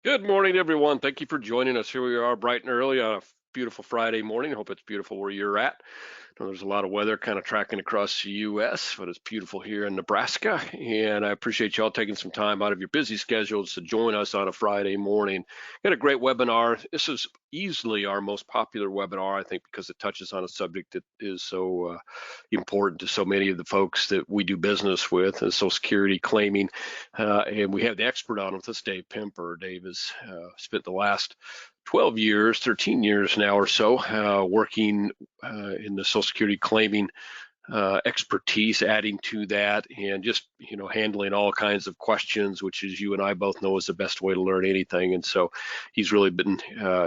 Good morning, everyone. Thank you for joining us. Here we are, bright and early on a beautiful Friday morning. Hope it's beautiful where you're at. I know there's a lot of weather kind of tracking across the U.S., but it's beautiful here in Nebraska. And I appreciate y'all taking some time out of your busy schedules to join us on a Friday morning. Got a great webinar. This is easily our most popular webinar, I think, because it touches on a subject that is so important to so many of the folks that we do business with, Social Security claiming. And we have the expert on with us, Dave Pimper. Dave has spent the last 12 years, 13 years now or so, working in the Social Security claiming expertise, adding to that, and just handling all kinds of questions, which, as you and I both know, is the best way to learn anything. And so he's really been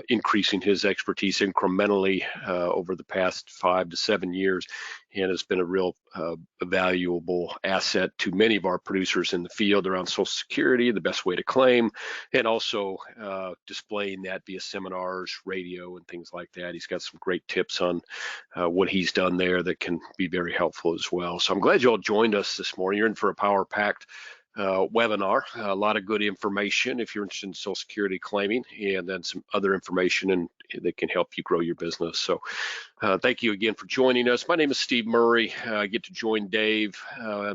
increasing his expertise incrementally over the past 5 to 7 years, and has been a real valuable asset to many of our producers in the field around Social Security, the best way to claim, and also displaying that via seminars, radio, and things like that. He's got some great tips on what he's done there that can be very helpful as well. So I'm glad you all joined us this morning. You're in for a power-packed webinar, a lot of good information if you're interested in Social Security claiming, and then some other information that can help you grow your business. So thank you again for joining us. My name is Steve Murray. I get to join Dave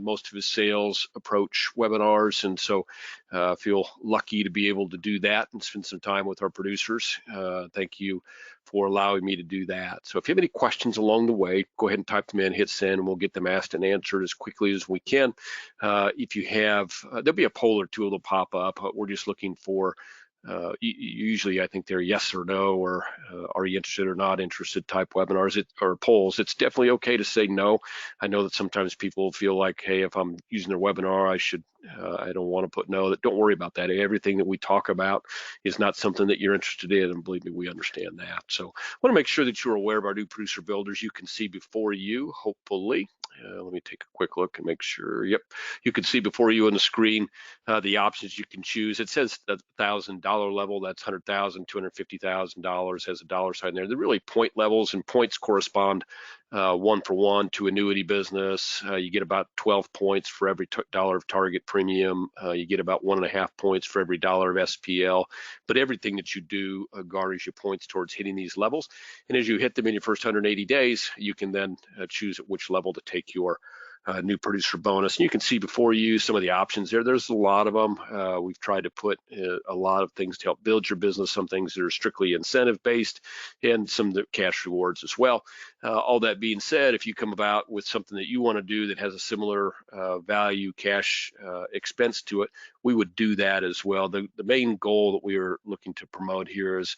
most of his sales approach webinars, and so I feel lucky to be able to do that and spend some time with our producers. Thank you for allowing me to do that. So if you have any questions along the way, go ahead and type them in, hit send, and we'll get them asked and answered as quickly as we can. If you have, there'll be a poll or two that'll pop up. We're just looking for usually I think they're yes or no, or are you interested or not interested type webinars or polls. It's definitely okay to say no. I know that sometimes people feel like, hey, if I'm using their webinar, I don't want to put no. Don't worry about that. Everything that we talk about is not something that you're interested in, and believe me, we understand that. So I want to make sure that you're aware of our new producer builders. You can see before you, hopefully. Let me take a quick look and make sure. Yep, you can see before you on the screen the options you can choose. It says $1,000 level, that's $100,000, $250,000, has a dollar sign there. They're really point levels, and points correspond one for one to annuity business. You get about 12 points for every dollar of target premium. You get about 1.5 points for every dollar of SPL. But everything that you do garners you points towards hitting these levels. And as you hit them in your first 180 days, you can then choose at which level to take your new producer bonus. And you can see before you some of the options there. There's a lot of them. We've tried to put a lot of things to help build your business, some things that are strictly incentive based, and some that cash rewards as well. All that being said, if you come about with something that you want to do that has a similar value cash expense to it, we would do that as well. The main goal that we are looking to promote here is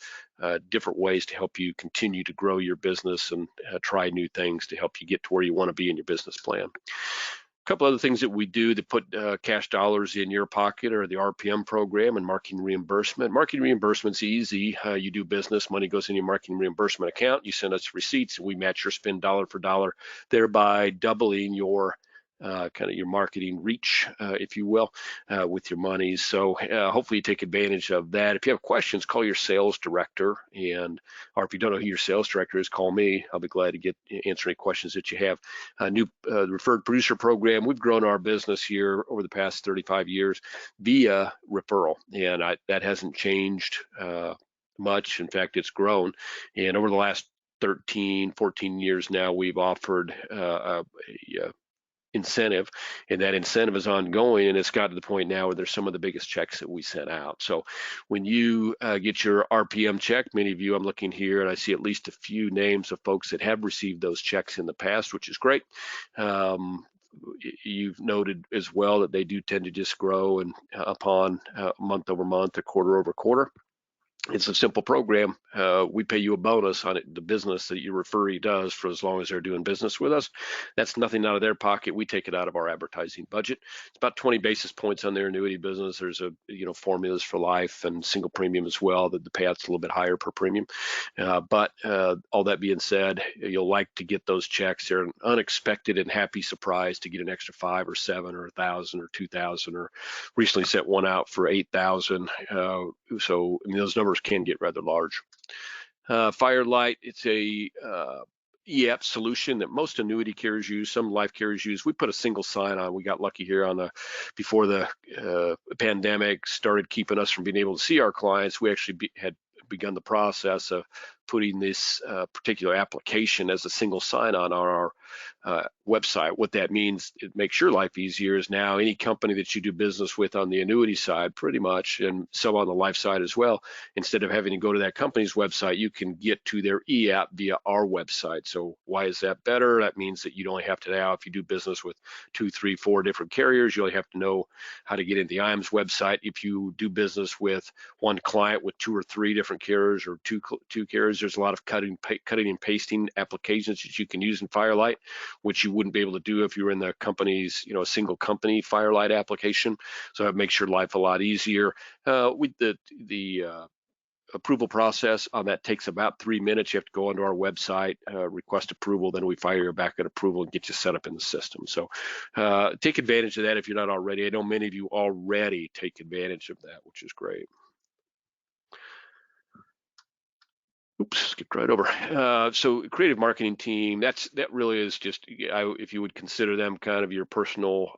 different ways to help you continue to grow your business and try new things to help you get to where you want to be in your business plan. A couple other things that we do to put cash dollars in your pocket are the RPM program and marketing reimbursement. Marketing reimbursement's easy. You do business, money goes in your marketing reimbursement account. You send us receipts, and we match your spend dollar for dollar, thereby doubling your kind of your marketing reach, if you will, with your money. So hopefully you take advantage of that. If you have questions, call your sales director, or if you don't know who your sales director is, call me. I'll be glad to answer any questions that you have. New referred producer program. We've grown our business here over the past 35 years via referral, and that hasn't changed much. In fact, it's grown. And over the last 13, 14 years now, we've offered a incentive, and that incentive is ongoing, and it's got to the point now where there's some of the biggest checks that we sent out. So when you get your RPM check, many of you, I'm looking here and I see at least a few names of folks that have received those checks in the past, which is great. You've noted as well that they do tend to just grow and upon month over month or quarter over quarter. It's a simple program. We pay you a bonus on it, the business that your referee does, for as long as they're doing business with us. That's nothing out of their pocket. We take it out of our advertising budget. It's about 20 basis points on their annuity business. There's formulas for life and single premium as well, that the payout's a little bit higher per premium. But all that being said, you'll like to get those checks. They're an unexpected and happy surprise to get an extra 5 or 7 or 1,000 or 2,000, or recently sent one out for 8,000. So I mean, those numbers can get rather large. Firelight, it's a solution that most annuity carriers use, some life carriers use. We put a single sign-on. We got lucky here before the pandemic started keeping us from being able to see our clients. We actually had begun the process of putting this particular application as a single sign-on on our website. What that means, it makes your life easier, is now any company that you do business with on the annuity side, pretty much, and so on the life side as well, instead of having to go to that company's website, you can get to their e-app via our website. So why is that better? That means that you don't have to now, if you do business with 2, 3, 4 different carriers, you only have to know how to get into the IAMS website. If you do business with one client with 2 or 3 different carriers, or two carriers, there's a lot of cutting and pasting applications that you can use in Firelight, which you wouldn't be able to do if you were in the company's, a single company Firelight application. So it makes your life a lot easier. With the approval process on that takes about 3 minutes. You have to go onto our website, request approval, then we fire you back at approval and get you set up in the system. So take advantage of that if you're not already. I know many of you already take advantage of that, which is great. Oops, skipped right over. So creative marketing team, that really is just, if you would consider them kind of your personal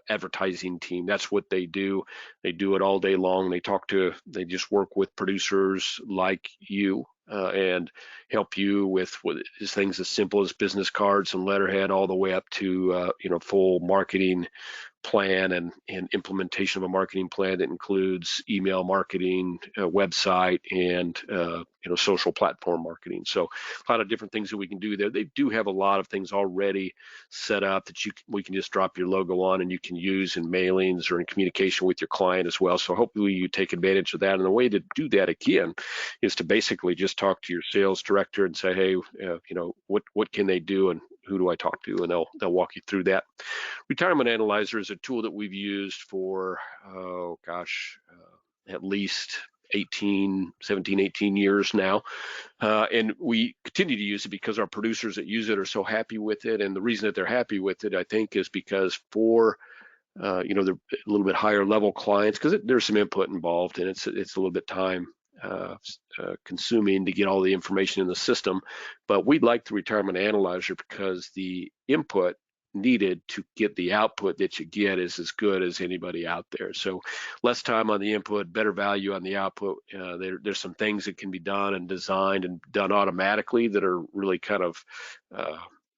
advertising team. That's what they do. They do it all day long. They just work with producers like you and help you with things as simple as business cards and letterhead, all the way up to full marketing plan and implementation of a marketing plan that includes email marketing, website, and social platform marketing. So a lot of different things that we can do there. They do have a lot of things already set up that we can just drop your logo on and you can use in mailings or in communication with your client as well. So hopefully you take advantage of that. And the way to do that, again, is to basically just talk to your sales director and say, hey, what can they do and who do I talk to? And they'll walk you through that. Retirement Analyzer is a tool that we've used for, at least 17, 18 years now. And we continue to use it because our producers that use it are so happy with it. And the reason that they're happy with it, I think, is because for they're a little bit higher level clients, because there's some input involved, and it's a little bit time consuming to get all the information in the system. But we like the Retirement Analyzer because the input needed to get the output that you get is as good as anybody out there. So less time on the input, better value on the output. There's some things that can be done and designed and done automatically that are really kind of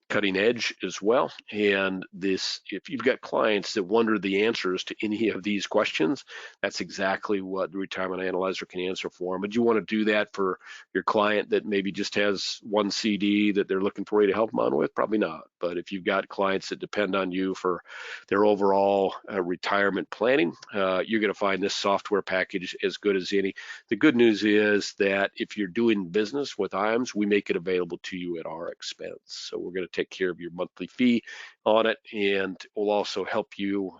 cutting edge as well. And if you've got clients that wonder the answers to any of these questions, that's exactly what the Retirement Analyzer can answer for them. But you want to do that for your client that maybe just has one CD that they're looking for you to help them on with? Probably not. But if you've got clients that depend on you for their overall retirement planning, you're going to find this software package as good as any. The good news is that if you're doing business with IAMS, we make it available to you at our expense. So we're going to take care of your monthly fee on it, and we'll also help you.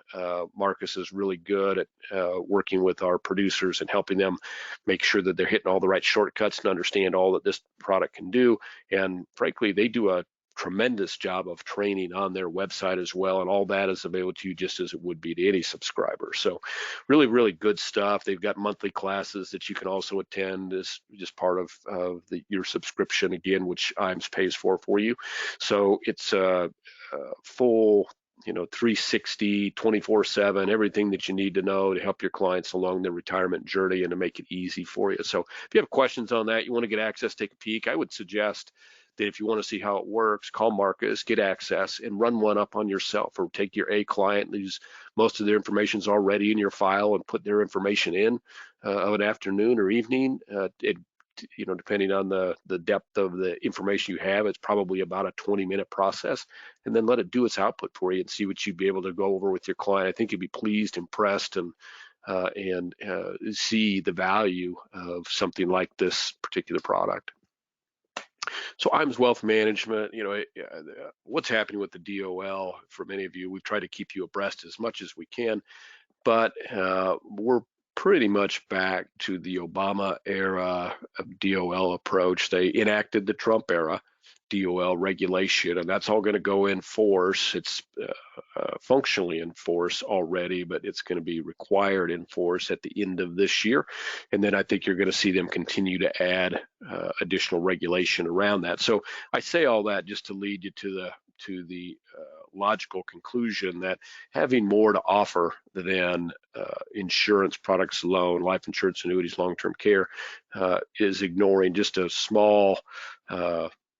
Marcus is really good at working with our producers and helping them make sure that they're hitting all the right shortcuts and understand all that this product can do. And frankly, they do a tremendous job of training on their website as well, and all that is available to you just as it would be to any subscriber. So really, really good stuff. They've got monthly classes that you can also attend as just part of your subscription, again, which IAMS pays for you. So it's a full 360, 24/7, everything that you need to know to help your clients along their retirement journey and to make it easy for you. So if you have questions on that, you want to get access, take a peek, I would suggest that if you want to see how it works, call Marcus, get access, and run one up on yourself, or take your A client who's most of their information's already in your file and put their information in of an afternoon or evening. Depending on the depth of the information you have, it's probably about a 20-minute process, and then let it do its output for you and see what you'd be able to go over with your client. I think you'd be pleased, impressed, and see the value of something like this particular product. So IAMS Wealth Management, what's happening with the DOL for many of you, we've tried to keep you abreast as much as we can, but we're pretty much back to the Obama era of DOL approach. They enacted the Trump era, DOL regulation, and that's all going to go in force. It's functionally in force already, but it's going to be required in force at the end of this year. And then I think you're going to see them continue to add additional regulation around that. So I say all that just to lead you to the logical conclusion that having more to offer than insurance products alone, life insurance, annuities, long-term care, is ignoring just a small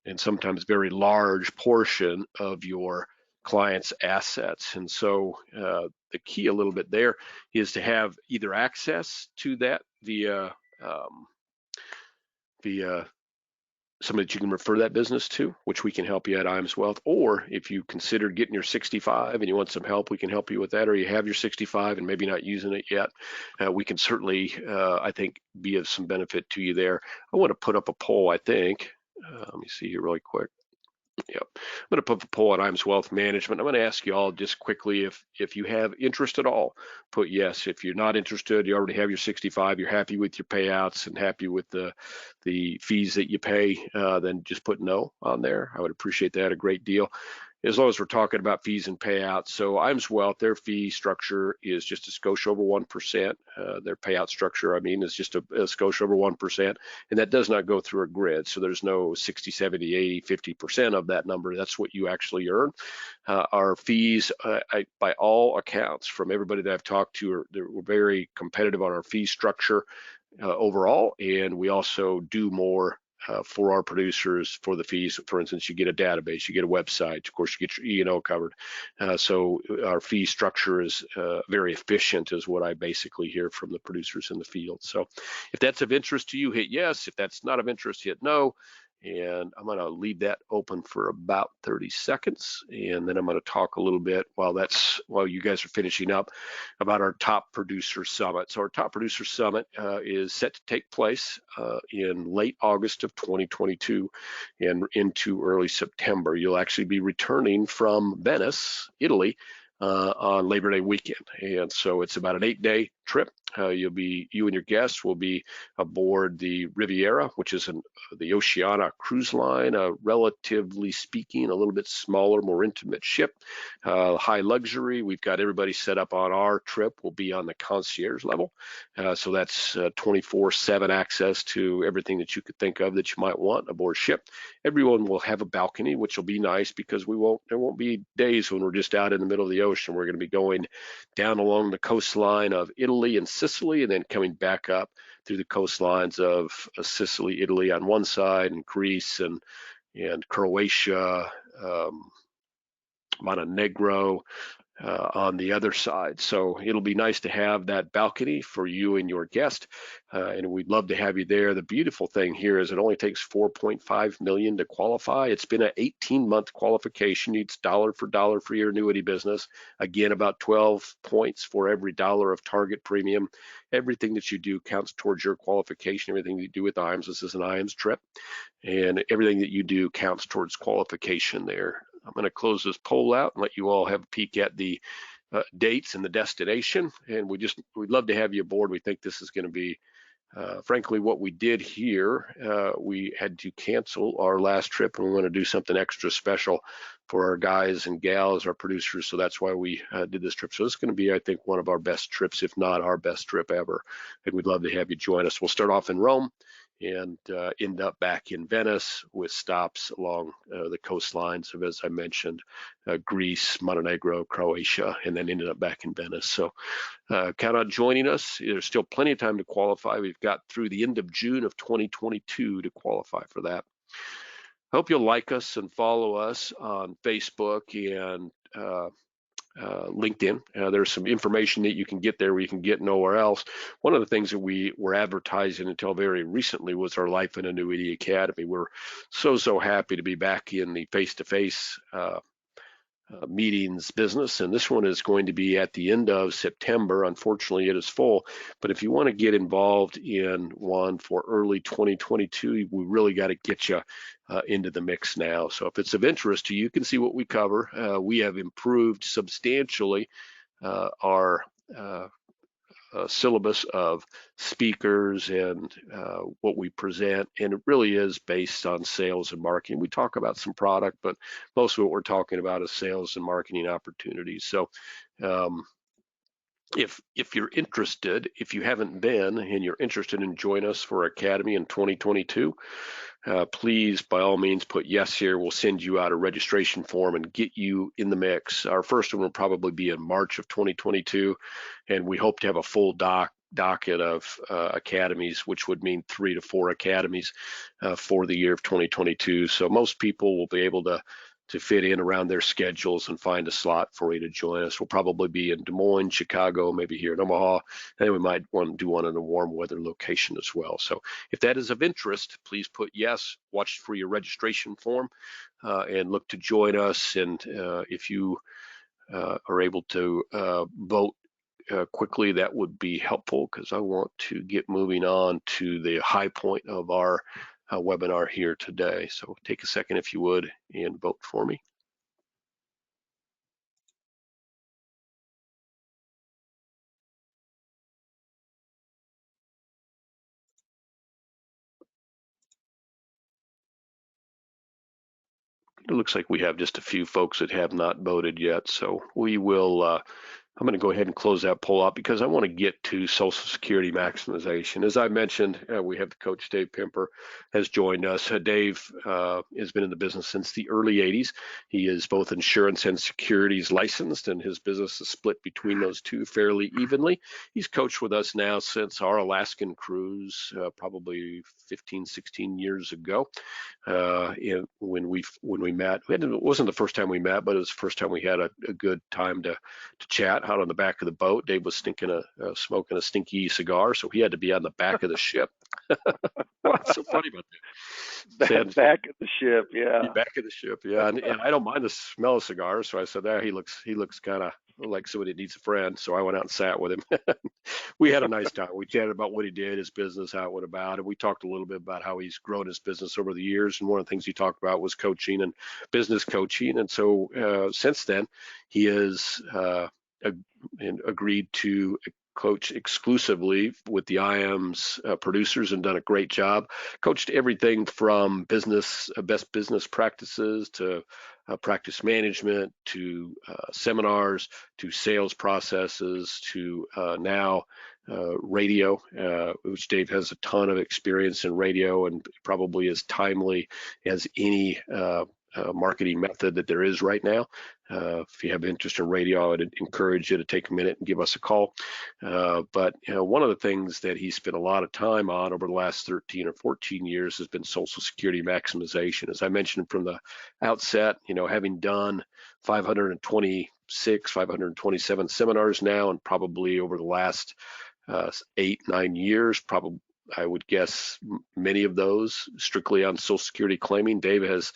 and sometimes very large portion of your clients' assets. And so the key a little bit there is to have either access to that via somebody that you can refer that business to, which we can help you at IAMS Wealth, or if you consider getting your 65 and you want some help, we can help you with that, or you have your 65 and maybe not using it yet, we can certainly, I think, be of some benefit to you there. I want to put up a poll, I think. Let me see here really quick. Yep. I'm going to put the poll on IAMS Wealth Management. I'm going to ask you all just quickly if you have interest at all, put yes. If you're not interested, you already have your 65, you're happy with your payouts and happy with the fees that you pay, then just put no on there. I would appreciate that a great deal, as long as we're talking about fees and payouts. So IAMS Wealth, their fee structure is just a skosh over 1%. Their payout structure, is just a skosh over 1%. And that does not go through a grid. So there's no 60, 70, 80, 50% of that number. That's what you actually earn. Our fees, by all accounts, from everybody that I've talked to, we're very competitive on our fee structure overall. And we also do more for our producers for the fees. For instance, you get a database, you get a website, of course you get your E&O covered. So our fee structure is very efficient, is what I basically hear from the producers in the field. So if that's of interest to you, hit yes. If that's not of interest, hit no. And I'm going to leave that open for about 30 seconds. And then I'm going to talk a little bit while you guys are finishing up about our Top Producer Summit. So our Top Producer Summit is set to take place in late August of 2022 and into early September. You'll actually be returning from Venice, Italy, on Labor Day weekend. And so it's about an 8-day trip. You and your guests will be aboard the Riviera, which is the Oceania cruise line, relatively speaking, a little bit smaller, more intimate ship, high luxury. We've got everybody set up on our trip. We'll be on the concierge level. So that's 24/7 access to everything that you could think of that you might want aboard ship. Everyone will have a balcony, which will be nice because there won't be days when we're just out in the middle of the ocean. We're going to be going down along the coastline of Italy and Sicily, and then coming back up through the coastlines of Sicily, Italy on one side, and Greece and Croatia, Montenegro on the other side. So it'll be nice to have that balcony for you and your guest, and we'd love to have you there. The beautiful thing here is it only takes $4.5 million to qualify. It's been an 18-month qualification. It's dollar for dollar for your annuity business. Again, about 12 points for every dollar of target premium. Everything that you do counts towards your qualification. Everything you do with IAMS, this is an IAMS trip, and everything that you do counts towards qualification there. I'm going to close this poll out and let you all have a peek at the dates and the destination. And we'd love to have you aboard. We think this is going to be, frankly, what we did here. We had to cancel our last trip, and we want to do something extra special for our guys and gals, our producers. So that's why we did this trip. So it's going to be, I think, one of our best trips, if not our best trip ever. And we'd love to have you join us. We'll start off in Rome and end up back in Venice with stops along the coastlines of, as I mentioned, Greece, Montenegro, Croatia, and then ended up back in Venice. So count on joining us. There's still plenty of time to qualify. We've got through the end of June of 2022 to qualify for that. I hope you'll like us and follow us on Facebook and LinkedIn. There's some information that you can get there where you can get nowhere else. One of the things that we were advertising until very recently was our Life and Annuity Academy. We're so happy to be back in the face-to-face meetings business, and this one is going to be at the end of September. Unfortunately, it is full, but if you want to get involved in one for early 2022, we really got to get you into the mix now. So if it's of interest to you, you can see what we cover. We have improved substantially our syllabus of speakers and what we present, and it really is based on sales and marketing. We talk about some product, but most of what we're talking about is sales and marketing opportunities. So if you're interested, if you haven't been and you're interested in joining us for Academy in 2022, please, by all means, put yes here. We'll send you out a registration form and get you in the mix. Our first one will probably be in March of 2022, and we hope to have a full docket of academies, which would mean 3 to 4 academies for the year of 2022. So most people will be able to fit in around their schedules and find a slot for you to join us. We'll probably be in Des Moines, Chicago, maybe here in Omaha, and we might want to do one in a warm weather location as well. So if that is of interest, please put yes, watch for your registration form, and look to join us. And if you are able to vote quickly, that would be helpful, because I want to get moving on to the high point of our webinar here today. So take a second, if you would, and vote for me. It looks like we have just a few folks that have not voted yet, so we will I'm going to go ahead and close that poll out, because I want to get to Social Security maximization. As I mentioned, we have the coach, Dave Pimper, has joined us. Dave has been in the business since the early 80s. He is both insurance and securities licensed, and his business is split between those two fairly evenly. He's coached with us now since our Alaskan cruise, probably 15, 16 years ago. When we met, it wasn't the first time we met, but it was the first time we had a good time to chat out on the back of the boat. Dave was smoking a stinky cigar, so he had to be on the back of the ship. What's so funny about that? Back of the ship, yeah. Back of the ship, yeah. And I don't mind the smell of cigars, so I said, he looks kind of like somebody that needs a friend. So I went out and sat with him. We had a nice time. We chatted about what he did, his business, how it went about, and we talked a little bit about how he's grown his business over the years. And one of the things he talked about was coaching and business coaching. And so since then, he has agreed to coach exclusively with the IAM's producers and done a great job. Coached everything from best business practices to practice management to seminars to sales processes to now radio, which Dave has a ton of experience in radio and probably as timely as any marketing method that there is right now. If you have interest in radio, I would encourage you to take a minute and give us a call. But one of the things that he spent a lot of time on over the last 13 or 14 years has been Social Security maximization. As I mentioned from the outset, having done 526, 527 seminars now, and probably over the last 8-9 years, probably I would guess many of those strictly on Social Security claiming. Dave has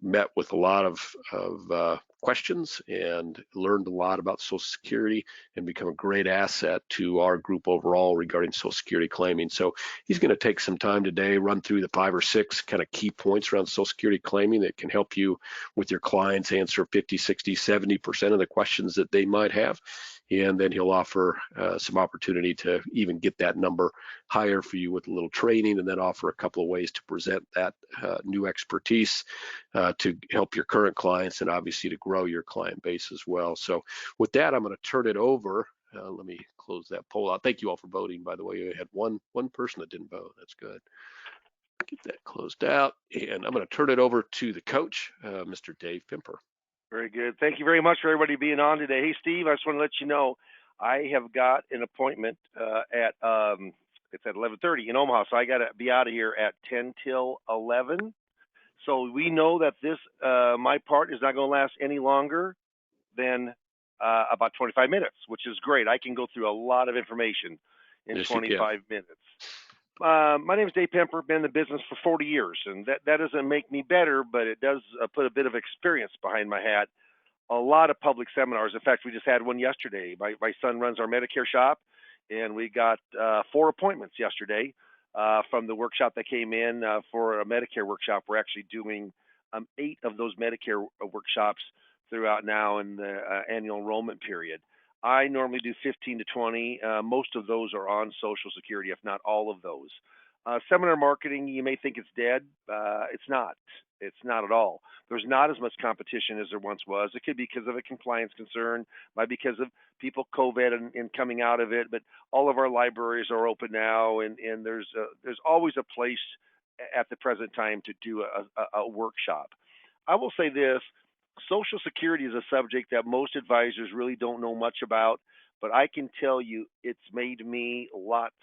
met with a lot of questions and learned a lot about Social Security and become a great asset to our group overall regarding Social Security claiming. So he's going to take some time today, run through the 5 or 6 kind of key points around Social Security claiming that can help you with your clients answer 50, 60, 70% of the questions that they might have. And then he'll offer some opportunity to even get that number higher for you with a little training, and then offer a couple of ways to present that new expertise to help your current clients and obviously to grow your client base as well. So with that, I'm going to turn it over. Let me close that poll out. Thank you all for voting, by the way. We had one person that didn't vote. That's good. Get that closed out, and I'm going to turn it over to the coach, Mr. Dave Pimper. Very good. Thank you very much for everybody being on today. Hey, Steve, I just want to let you know I have got an appointment it's at 11:30 in Omaha, so I got to be out of here at 10 till 11. So we know that this my part is not going to last any longer than about 25 minutes, which is great. I can go through a lot of information in 25 minutes. My name is Dave Pimper. Been in the business for 40 years, and that doesn't make me better, but it does put a bit of experience behind my hat. A lot of public seminars. In fact, we just had one yesterday. My son runs our Medicare shop, and we got 4 appointments yesterday from the workshop that came in for a Medicare workshop. We're actually doing 8 of those Medicare workshops throughout now in the annual enrollment period. I normally do 15 to 20. Most of those are on Social Security, if not all of those. Seminar marketing, you may think it's dead. It's not. It's not at all. There's not as much competition as there once was. It could be because of a compliance concern, might be because of people COVID and coming out of it. But all of our libraries are open now, and there's always a place at the present time to do a workshop. I will say this: Social Security is a subject that most advisors really don't know much about, but I can tell you it's made me lots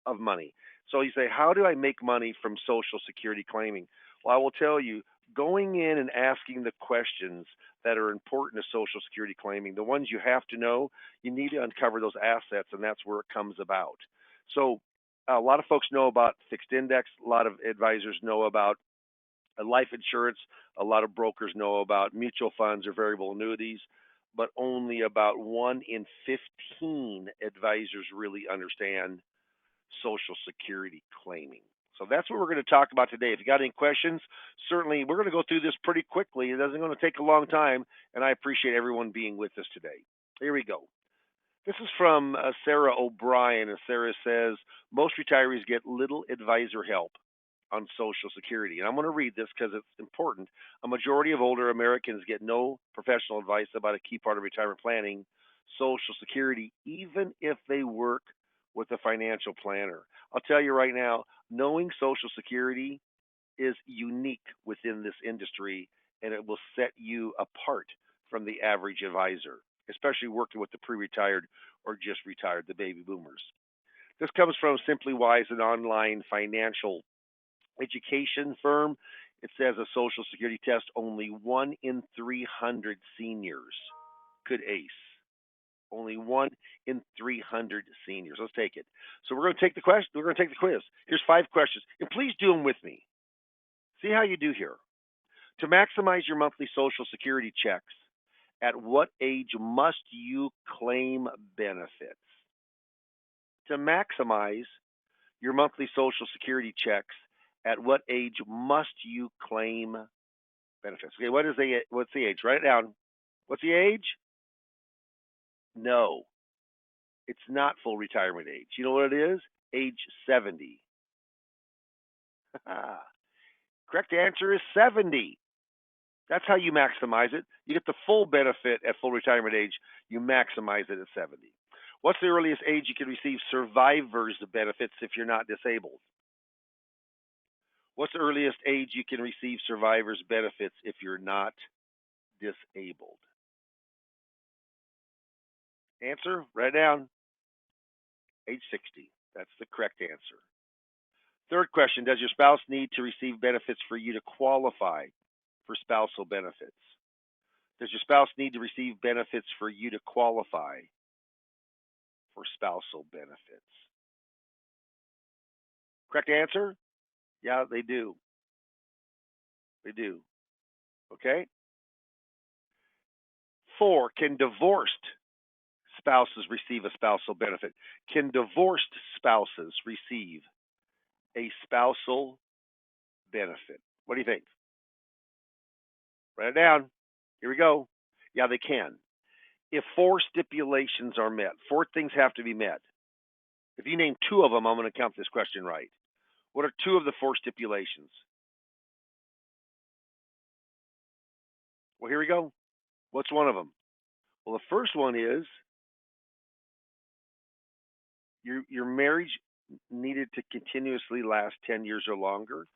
of money. So you say, how do I make money from Social Security claiming? Well, I will tell you, going in and asking the questions that are important to Social Security claiming, the ones you have to know, you need to uncover those assets, and that's where it comes about. So a lot of folks know about fixed index. A lot of advisors know about life insurance. A lot of brokers know about mutual funds or variable annuities, but only about 1 in 15 advisors really understand Social Security claiming. So that's what we're going to talk about today. If you got any questions, certainly we're going to go through this pretty quickly. It doesn't going to take a long time, and I appreciate everyone being with us today. Here we go. This is from Sarah O'Brien, and Sarah says most retirees get little advisor help on Social Security. And I'm going to read this because it's important. A majority of older Americans get no professional advice about a key part of retirement planning, Social Security, even if they work with a financial planner. I'll tell you right now, knowing Social Security is unique within this industry, and it will set you apart from the average advisor, especially working with the pre-retired or just retired, the baby boomers. This comes from Simply Wise, an online financial education firm. It says a Social Security test, only 1 in 300 seniors could ace. Only 1 in 300 seniors. Let's take it. So we're going to take the question. We're going to take the quiz. Here's 5 questions, and please do them with me. See how you do here. To maximize your monthly Social Security checks, at what age must you claim benefits? To maximize your monthly Social Security checks, at what age must you claim benefits? Okay, what's the age? Write it down. What's the age? No, it's not full retirement age. You know what it is? Age 70. Correct answer is 70. That's how you maximize it. You get the full benefit at full retirement age. You maximize it at 70. What's the earliest age you can receive survivor's benefits if you're not disabled? What's the earliest age you can receive survivor's benefits if you're not disabled? Answer, write it down. Age 60. That's the correct answer. Third question, does your spouse need to receive benefits for you to qualify for spousal benefits? Does your spouse need to receive benefits for you to qualify for spousal benefits? Correct answer? Yeah, they do. They do. Okay? 4, can divorced spouses receive a spousal benefit? Can divorced spouses receive a spousal benefit? What do you think? Write it down. Here we go. Yeah, they can. If 4 stipulations are met, 4 things have to be met. If you name 2 of them, I'm going to count this question right. What are 2 of the 4 stipulations? Well, here we go. What's one of them? Well, the first one is your marriage needed to continuously last 10 years or longer.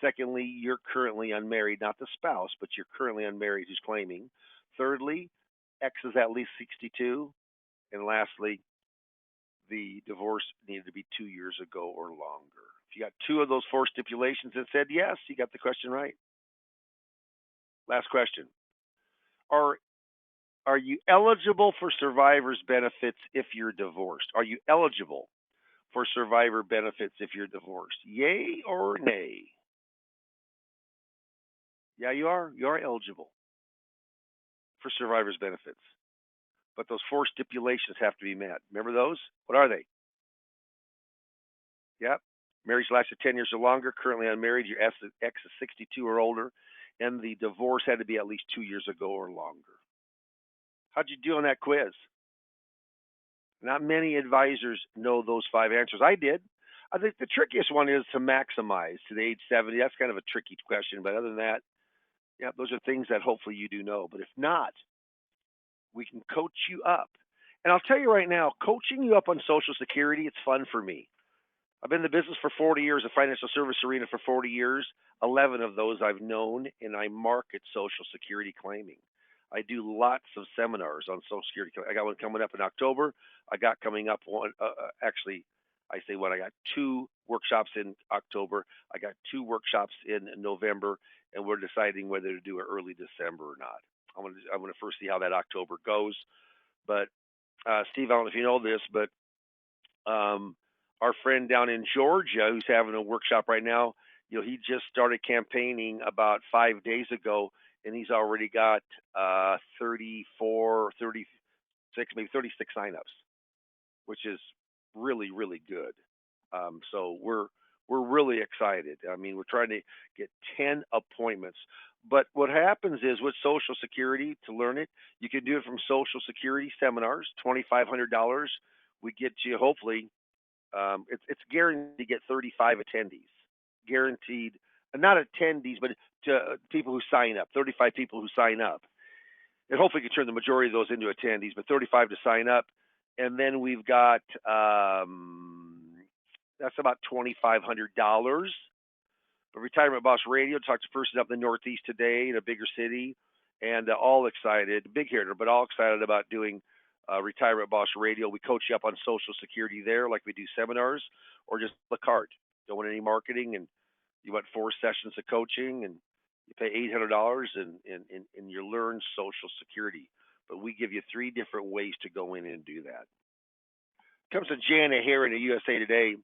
Secondly, you're currently unmarried, not the spouse, but you're currently unmarried who's claiming. Thirdly, X is at least 62. And lastly, the divorce needed to be 2 years ago or longer. If you got 2 of those 4 stipulations and said yes, you got the question right. Last question. Are you eligible for survivor's benefits if you're divorced? Are you eligible for survivor benefits if you're divorced? Yay or nay? Yeah, you are. You are eligible for survivor's benefits. But those 4 stipulations have to be met. Remember those? What are they? Yep. Marriage lasted 10 years or longer, currently unmarried, your ex is 62 or older, and the divorce had to be at least 2 years ago or longer. How'd you do on that quiz? Not many advisors know those 5 answers. I did. I think the trickiest one is to maximize to the age 70. That's kind of a tricky question, but other than that, yeah, those are things that hopefully you do know. But if not, we can coach you up. And I'll tell you right now, coaching you up on Social Security, it's fun for me. I've been in the business for 40 years, the financial service arena for 40 years. 11 of those I've known, and I market Social Security claiming. I do lots of seminars on Social Security. I got one coming up in October. I got coming up one, actually, I say one. I got 2 workshops in October. I got 2 workshops in November, and we're deciding whether to do it early December or not. I'm gonna first see how that October goes. But Steve, I don't know if you know this, but um, our friend down in Georgia who's having a workshop right now, he just started campaigning about 5 days ago, and he's already got 34, 36, maybe 36 signups, which is really, really good. So we're really excited. I mean, we're trying to get 10 appointments. But what happens is with Social Security, to learn it, you can do it from Social Security seminars, $2,500. We get you hopefully. It's guaranteed to get 35 attendees, guaranteed. Not attendees, but to people who sign up. 35 people who sign up, and hopefully, we can turn the majority of those into attendees. But 35 to sign up, and then we've got that's about $2,500. But Retirement Boss Radio talks to a person up in the Northeast today in a bigger city, and all excited, big hitter, but all excited about doing Retirement Boss Radio. We coach you up on Social Security there, like we do seminars, or just a card. Don't want any marketing, and you want 4 sessions of coaching, and you pay $800, and you learn Social Security. But we give you 3 different ways to go in and do that. Comes to Jana here in the USA Today.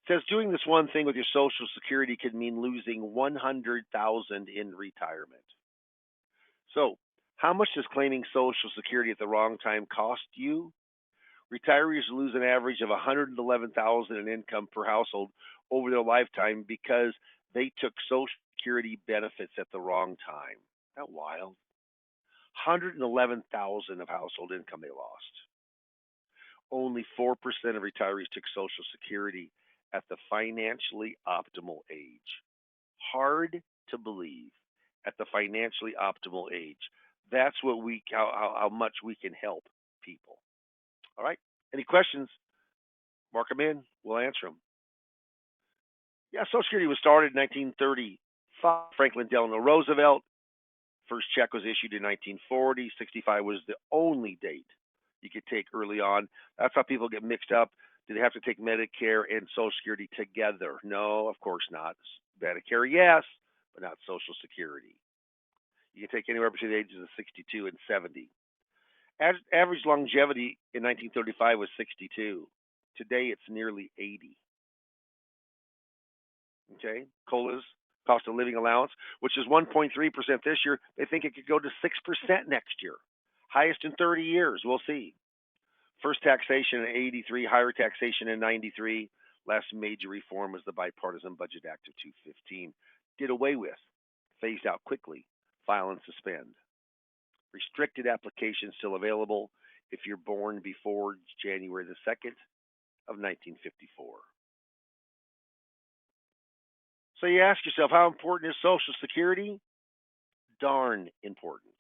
Says doing this one thing with your Social Security could mean losing 100,000 in retirement. So, how much does claiming Social Security at the wrong time cost you? Retirees lose an average of 111,000 in income per household over their lifetime because they took Social Security benefits at the wrong time. Isn't that wild? 111,000 of household income they lost. Only 4% of retirees took Social Security at the financially optimal age. Hard to believe, at the financially optimal age. That's what how much we can help people. All right. Any questions? Mark them in. We'll answer them. Yeah, Social Security was started in 1935. Franklin Delano Roosevelt. First check was issued in 1940. 65 was the only date you could take early on. That's how people get mixed up. Do they have to take Medicare and Social Security together? No, of course not. Medicare, yes, but not Social Security. You can take anywhere between the ages of 62 and 70. Average longevity in 1935 was 62. Today it's nearly 80. Okay, COLA's cost of living allowance, which is 1.3% this year. They think it could go to 6% next year. Highest in 30 years. We'll see. First taxation in 83, higher taxation in 93. Last major reform was the Bipartisan Budget Act of 2015. Did away with, phased out quickly, file and suspend. Restricted applications still available if you're born before January the 2nd of 1954. So you ask yourself, how important is Social Security? Darn important.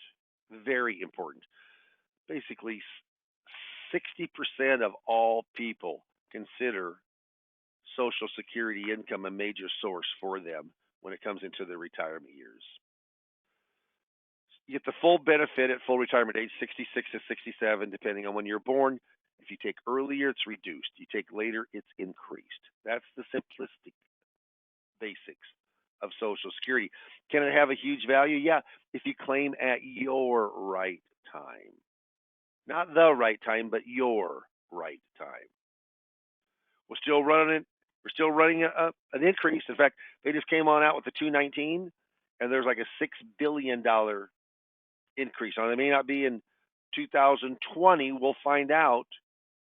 Very important. Basically, 60% of all people consider Social Security income a major source for them when it comes into their retirement years. You get the full benefit at full retirement age, 66 to 67, depending on when you're born. If you take earlier, it's reduced. You take later, it's increased. That's the simplistic basics of Social Security. Can it have a huge value? Yeah, if you claim at your right time. Not the right time, but your right time. We're still running it. We're still running an increase. In fact, they just came on out with the 219, and there's like a $6 billion increase on it. It may not be in 2020. We'll find out,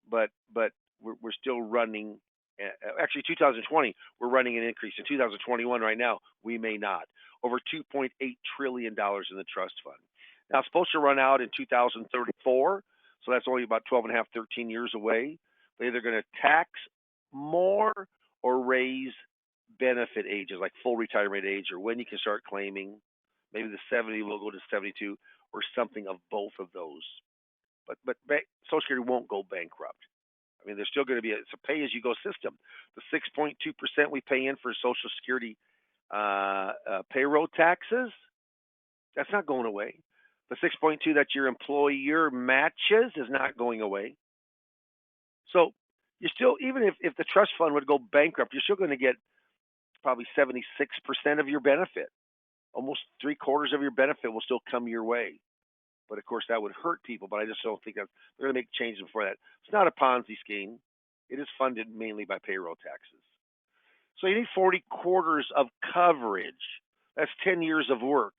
but we're still running. Actually, 2020 we're running an increase. In 2021, right now, we may not. Over $2.8 trillion in the trust fund. Now, it's supposed to run out in 2034, So that's only about 12 and a half, 13 years away. They're either going to tax more or raise benefit ages, like full retirement age, or when you can start claiming. Maybe the 70 will go to 72, or something of both of those. But Social Security won't go bankrupt. I mean, there's still going to be it's a pay-as-you-go system. The 6.2% we pay in for Social Security payroll taxes, that's not going away. The 6.2 that your employer matches is not going away. So you're still, even if the trust fund would go bankrupt, you're still going to get probably 76% of your benefit. Almost 3/4 of your benefit will still come your way. But of course, that would hurt people. But I just don't think that they're going to make changes before that. It's not a Ponzi scheme. It is funded mainly by payroll taxes. So you need 40 quarters of coverage. That's 10 years of work.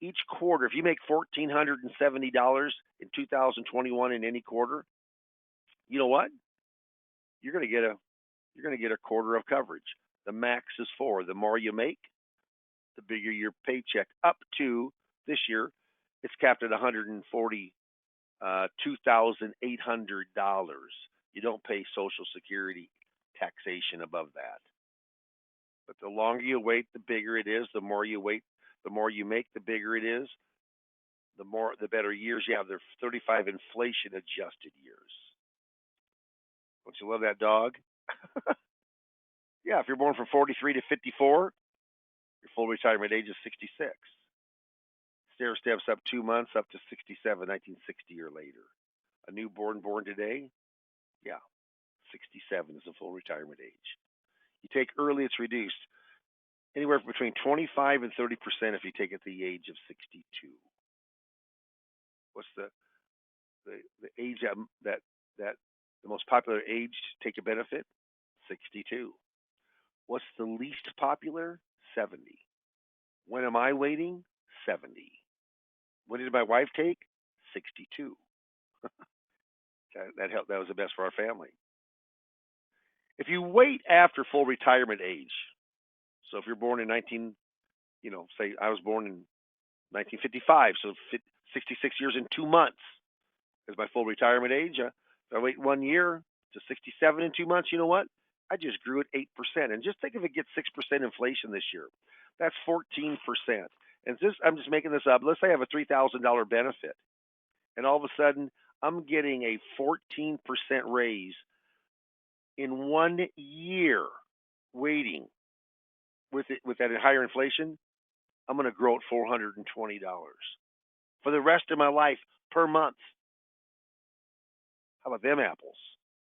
Each quarter, if you make $1,470 in 2021 in any quarter, you know what? You're going to get a quarter of coverage. The max is 4. The more you make, the bigger your paycheck. Up to this year, it's capped at $142,800. You don't pay Social Security taxation above that. But the longer you wait, the bigger it is. The more you wait, the more you make, the bigger it is. The better years you have. They're 35 inflation adjusted years. Don't you love that dog? Yeah, if you're born from 43 to 54, your full retirement age is 66. Stair steps up 2 months up to 67, 1960 or later. A newborn born today, yeah, 67 is the full retirement age. You take early, it's reduced anywhere between 25 and 30% if you take it at the age of 62. What's the age that the most popular age to take a benefit? 62. What's the least popular? 70. When am I waiting? 70. When did my wife take? 62. That helped. That was the best for our family. If you wait after full retirement age, so if you're born in say I was born in 1955, so 66 years and 2 months is my full retirement age. If I wait 1 year to 67 in 2 months, you know what? I just grew at 8%. And just think if it gets 6% inflation this year, that's 14%. And I'm just making this up. Let's say I have a $3,000 benefit, and all of a sudden I'm getting a 14% raise in 1 year waiting with that higher inflation. I'm going to grow at $420 for the rest of my life per month. How about them apples?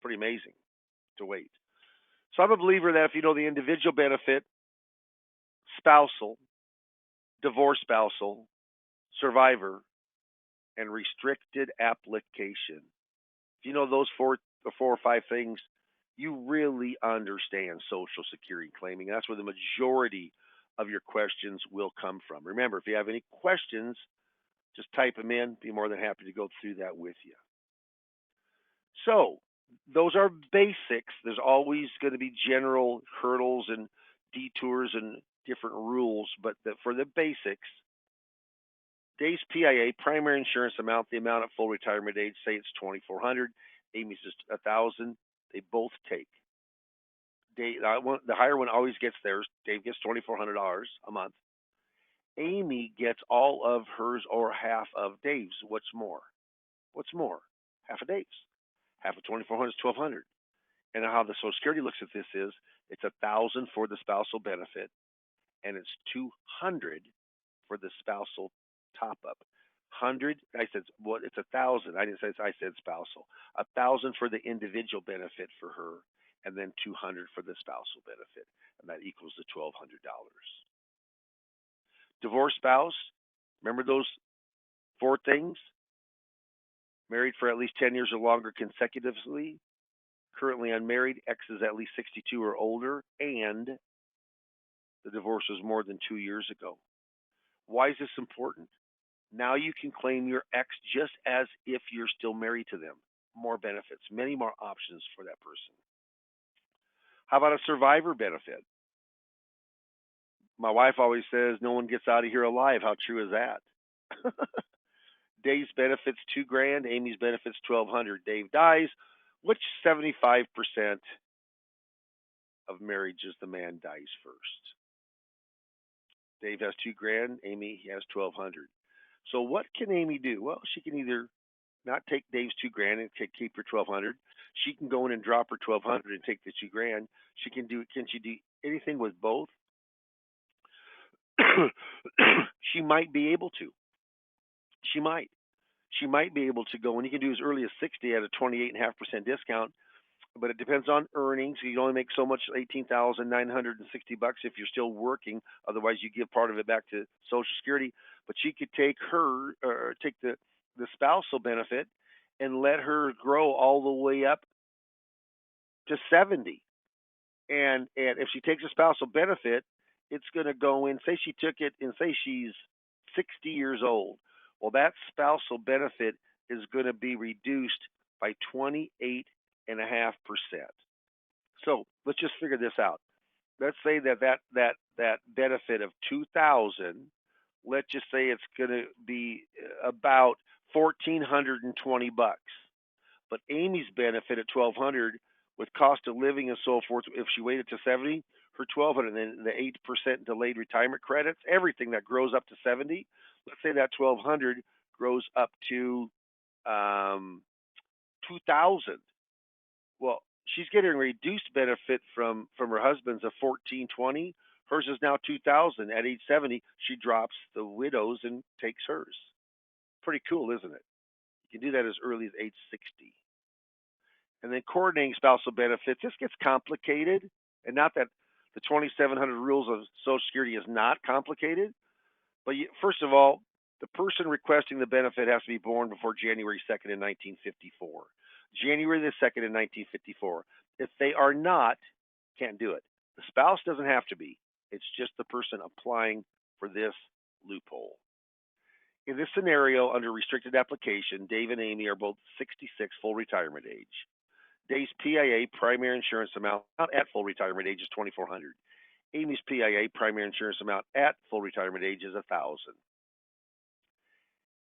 Pretty amazing to wait. So I'm a believer that if you know the individual benefit, spousal, divorce spousal, survivor, and restricted application, if you know those four or five things, you really understand Social Security claiming. That's where the majority of your questions will come from. Remember, if you have any questions, just type them in. Be more than happy to go through that with you. So those are basics. There's always going to be general hurdles and detours and different rules, but for the basics, Dave's PIA, primary insurance amount, the amount at full retirement age, say it's $2,400. Amy's just $1,000. They both take. The higher one always gets theirs. Dave gets $2,400 a month. Amy gets all of hers or half of Dave's. What's more? Half of Dave's. Half of $2,400 is $1,200. And how the Social Security looks at this is it's $1,000 for the spousal benefit, and it's $200 for the spousal top up. 100. I said it's 1,000. I didn't say I said spousal. 1,000 for the individual benefit for her, and then 200 for the spousal benefit, and that equals the $1,200. Divorced spouse. Remember those 4 things? Married for at least 10 years or longer consecutively. Currently unmarried. Ex is at least 62 or older, and the divorce was more than 2 years ago. Why is this important? Now you can claim your ex just as if you're still married to them. More benefits, many more options for that person. How about a survivor benefit? My wife always says no one gets out of here alive. How true is that? Dave's benefits $2,000. Amy's benefits $1,200. Dave dies. Which 75% of marriages the man dies first? Dave has $2,000. Amy has $1,200. So what can Amy do? Well, she can either not take Dave's $2,000 and keep her $1,200. She can go in and drop her $1,200 and take the $2,000. She can do. Can she do anything with both? She might be able to. She might. She might be able to go, and you can do as early as 60 at a 28.5% discount. But it depends on earnings. You can only make so much, $18,960 if you're still working. Otherwise, you give part of it back to Social Security. But she could take the spousal benefit and let her grow all the way up to 70. And if she takes a spousal benefit, it's going to go in. Say she took it, and say she's 60 years old. Well, that spousal benefit is going to be reduced by 28.5%. So let's just figure this out. Let's say that benefit of 2,000. Let's just say it's going to be about $1,420. But Amy's benefit at 1,200, with cost of living and so forth, if she waited to 70, her 1,200, and then the 8% delayed retirement credits, everything that grows up to 70. Let's say that 1,200 grows up to 2,000. Well, she's getting a reduced benefit from her husband's of 1,420. Hers is now 2,000. At age 70, she drops the widow's and takes hers. Pretty cool, isn't it? You can do that as early as age 60. And then coordinating spousal benefits. This gets complicated, and not that the 2,700 rules of Social Security is not complicated, but first of all, the person requesting the benefit has to be born before January 2nd in 1954. January the 2nd in 1954. If they are not, can't do it. The spouse doesn't have to be. It's just the person applying for this loophole. In this scenario, under restricted application, Dave and Amy are both 66, full retirement age. Dave's PIA, primary insurance amount at full retirement age, is $2,400. Amy's PIA, primary insurance amount at full retirement age, is $1,000.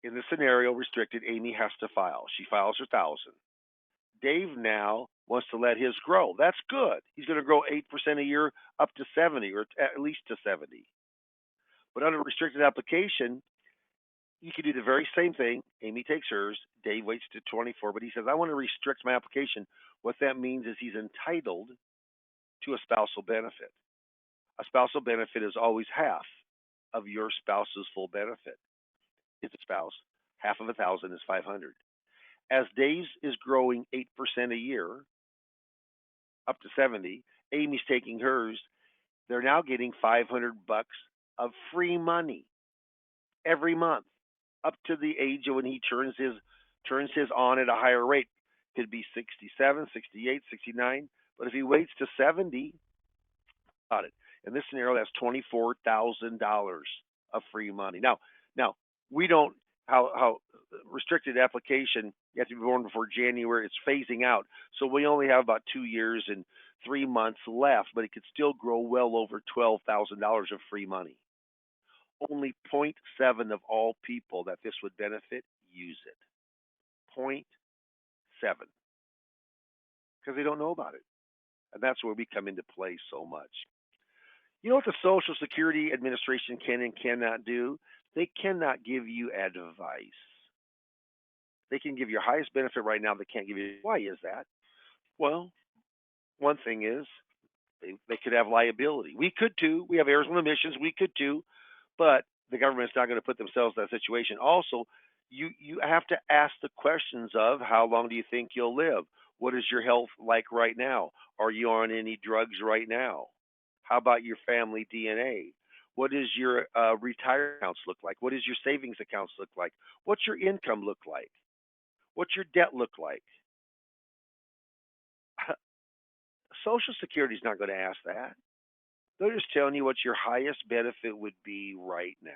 In this scenario, restricted, Amy has to file. She files her $1,000. Dave now wants to let his grow. That's good. He's going to grow 8% a year up to 70, or at least to 70. But under restricted application, you can do the very same thing. Amy takes hers. Dave waits to 24, but he says, I want to restrict my application. What that means is he's entitled to a spousal benefit. A spousal benefit is always half of your spouse's full benefit. It's a spouse. Half of 1,000 is 500. As Dave's is growing 8% a year up to 70, Amy's taking hers. They're now getting $500 of free money every month up to the age of when he turns his on at a higher rate. Could be 67, 68, 69. But if he waits to 70, got it. In this scenario, that's $24,000 of free money. Now we don't how restricted application. You have to be born before January. It's phasing out, so we only have about 2 years and 3 months left. But it could still grow well over $12,000 of free money. Only 0.7 of all people that this would benefit use it. 0.7, because they don't know about it, and that's where we come into play so much. You know what the Social Security Administration can and cannot do? They cannot give you advice. They can give your highest benefit right now. They can't give you. Why is that? Well, one thing is they could have liability. We could too. We have errors and omissions. We could too, but the government's not going to put themselves in that situation. Also, you have to ask the questions of how long do you think you'll live? What is your health like right now? Are you on any drugs right now? How about your family DNA? What does your retirement accounts look like? What does your savings accounts look like? What's your income look like? What's your debt look like? Social Security is not going to ask that. They're just telling you what your highest benefit would be right now.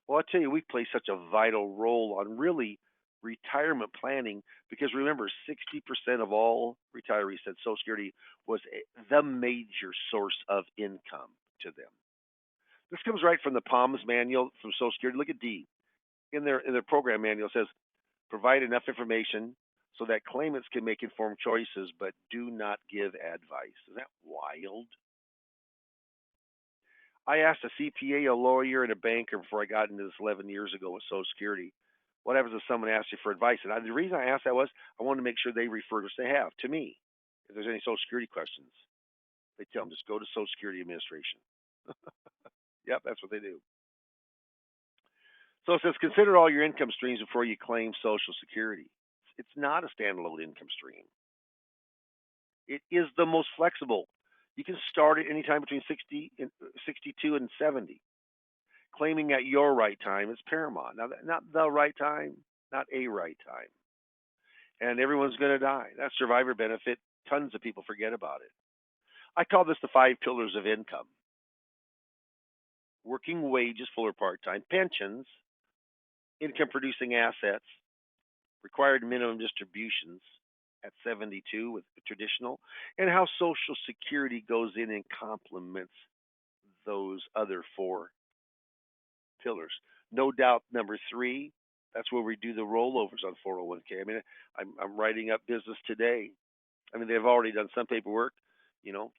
Well, I tell you, we play such a vital role on really retirement planning because remember, 60% of all retirees said Social Security was the major source of income to them. This comes right from the Palms Manual from Social Security. Look at D. in their program manual it says provide enough information so that claimants can make informed choices, but do not give advice. Isn't that wild? I asked a CPA, a lawyer, and a banker before I got into this 11 years ago with Social Security. What happens if someone asks you for advice? And the reason I asked that was I wanted to make sure they referred, which they have, to me. If there's any Social Security questions, they tell them just go to Social Security Administration. Yep, that's what they do. So it says consider all your income streams before you claim Social Security. It's not a standalone income stream. It is the most flexible. You can start it anytime between 62 and 70. Claiming at your right time is paramount. Now, not the right time, not a right time. And everyone's going to die. That's survivor benefit. Tons of people forget about it. I call this the 5 pillars of income. Working wages, full or part-time, pensions, income producing assets, required minimum distributions at 72 with the traditional, and how Social Security goes in and complements those other 4 pillars. No doubt, number 3, that's where we do the rollovers on 401k. I mean, I'm writing up business today. I mean, they've already done some paperwork,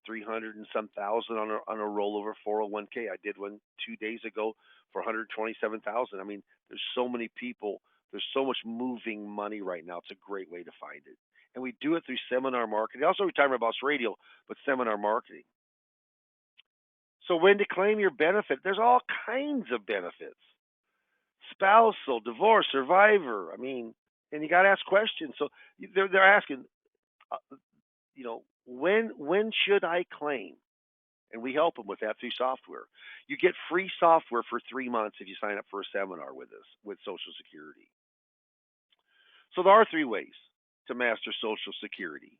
300 and some thousand on a rollover 401k. I did one 2 days ago for 127,000. I mean, there's so many people. There's so much moving money right now. It's a great way to find it. And we do it through seminar marketing. Also, Retirement Boss Radio, but seminar marketing. So when to claim your benefit, there's all kinds of benefits. Spousal, divorce, survivor. I mean, and you got to ask questions. So they're asking, when should I claim? And we help them with that through software. You get free software for 3 months if you sign up for a seminar with us with Social Security. So there are 3 ways to master Social Security.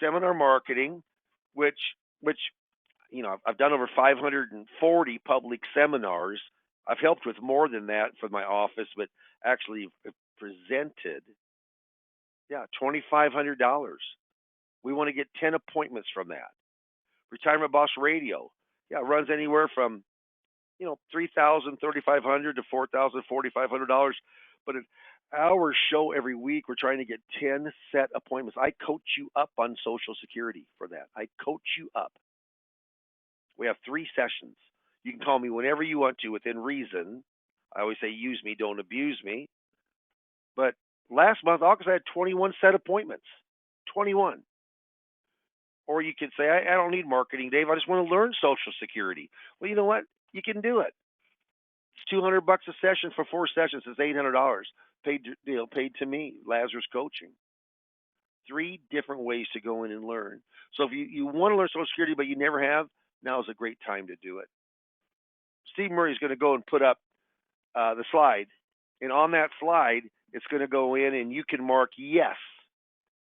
Seminar marketing, which I've done over 540 public seminars. I've helped with more than that for my office, but actually presented, $2,500. We want to get 10 appointments from that. Retirement Boss Radio, runs anywhere from, $3,000, $3,500 to $4,000, $4,500. But an hour show every week, we're trying to get 10 set appointments. I coach you up on Social Security for that. I coach you up. We have 3 sessions. You can call me whenever you want to within reason. I always say use me, don't abuse me. But last month, August, I had 21 set appointments. 21. Or you could say, I don't need marketing, Dave. I just want to learn Social Security. Well, you know what? You can do it. It's $200 a session for 4 sessions. It's $800 paid to me, Lazarus Coaching. 3 different ways to go in and learn. So if you want to learn Social Security but you never have, now is a great time to do it. Steve Murray is going to go and put up the slide. And on that slide, it's going to go in and you can mark yes